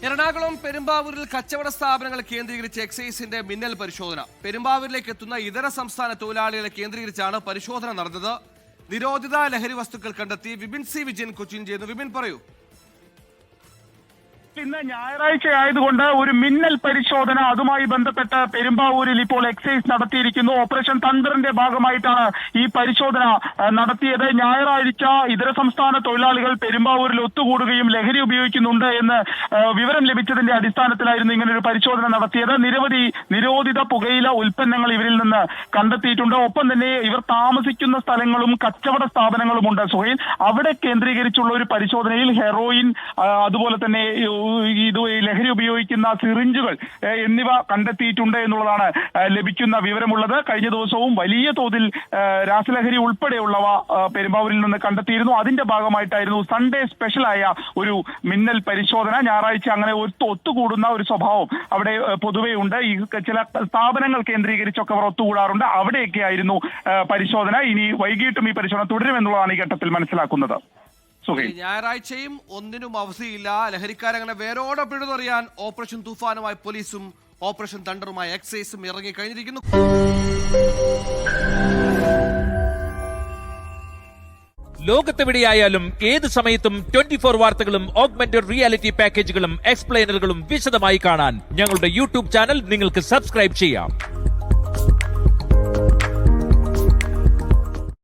എറണാകുളം പെരുമ്പാവൂരിൽ കച്ചവട സ്ഥാപനങ്ങൾ കേന്ദ്രീകരിച്ച് എക്സൈസിന്റെ മിന്നൽ പരിശോധന. പെരുമ്പാവൂരിലേക്ക് എത്തുന്ന ഇതര സംസ്ഥാന തൊഴിലാളികളെ കേന്ദ്രീകരിച്ചാണ് പരിശോധന നടന്നത്. നിരോധിത ലഹരി വസ്തുക്കൾ കണ്ടെത്തി. വിപിൻ സി വിജയൻ കൊച്ചിൻ ചെയ്യുന്നു. വിപിൻ പറയൂ. ഇന്ന് ഞായറാഴ്ച ആയതുകൊണ്ട് ഒരു മിന്നൽ പരിശോധന അതുമായി ബന്ധപ്പെട്ട് പെരുമ്പാവൂരിൽ ഇപ്പോൾ എക്സൈസ് നടത്തിയിരിക്കുന്നു. ഓപ്പറേഷൻ തണ്ടറിന്റെ ഭാഗമായിട്ടാണ് ഈ പരിശോധന നടത്തിയത്. ഞായറാഴ്ച ഇതര സംസ്ഥാന തൊഴിലാളികൾ പെരുമ്പാവൂരിൽ ഒത്തുകൂടുകയും ലഹരി ഉപയോഗിക്കുന്നുണ്ട് എന്ന് വിവരം ലഭിച്ചതിന്റെ അടിസ്ഥാനത്തിലായിരുന്നു ഇങ്ങനൊരു പരിശോധന നടത്തിയത്. നിരവധി നിരോധിത പുകയില ഉൽപ്പന്നങ്ങൾ ഇവരിൽ നിന്ന് കണ്ടെത്തിയിട്ടുണ്ട്. ഒപ്പം തന്നെ ഇവർ താമസിക്കുന്ന സ്ഥലങ്ങളും കച്ചവട സ്ഥാപനങ്ങളുമുണ്ട് സുഹൈൽ. അവിടെ കേന്ദ്രീകരിച്ചുള്ള ഒരു പരിശോധനയിൽ ഹെറോയിൻ, അതുപോലെ തന്നെ ഇത് ലഹരി ഉപയോഗിക്കുന്ന സിറിഞ്ചുകൾ എന്നിവ കണ്ടെത്തിയിട്ടുണ്ട് എന്നുള്ളതാണ് ലഭിക്കുന്ന വിവരമുള്ളത്. കഴിഞ്ഞ ദിവസവും വലിയ തോതിൽ രാസലഹരി ഉൾപ്പെടെയുള്ളവ പെരുമ്പാവൂരിൽ നിന്ന് കണ്ടെത്തിയിരുന്നു. അതിന്റെ ഭാഗമായിട്ടായിരുന്നു സൺഡേ സ്പെഷ്യലായ ഒരു മിന്നൽ പരിശോധന. ഞായറാഴ്ച അങ്ങനെ ഒത്തുകൂടുന്ന ഒരു സ്വഭാവം അവിടെ പൊതുവെ ഉണ്ട്. ഈ ചില സ്ഥാപനങ്ങൾ കേന്ദ്രീകരിച്ചൊക്കെ അവർ ഒത്തുകൂടാറുണ്ട്. അവിടെയൊക്കെ ആയിരുന്നു പരിശോധന. ഇനി വൈകിട്ടും ഈ പരിശോധന തുടരുമെന്നുള്ളതാണ് ഈ ഘട്ടത്തിൽ മനസ്സിലാക്കുന്നത്. ഞായറാഴ്ചയും ഒന്നിനും അവധിയില്ല. ലഹരിക്കാരങ്ങനെ വേരോടെ പിഴുതെറിയാൻ ഓപ്പറേഷൻ തൂഫാനുമായി പോലീസും ഓപ്പറേഷൻ തണ്ടറുമായി എക്സൈസും ഇറങ്ങിക്കഴിഞ്ഞിരിക്കുന്നു. ലോകത്തെവിടെയായാലും ഏത് സമയത്തും 24 വാർത്തകളും ഓഗ്മെന്റഡ് റിയാലിറ്റി പാക്കേജുകളും എക്സ്പ്ലെയിനറുകളും വിശദമായി കാണാൻ ഞങ്ങളുടെ യൂട്യൂബ് ചാനൽ നിങ്ങൾക്ക് സബ്സ്ക്രൈബ് ചെയ്യാം.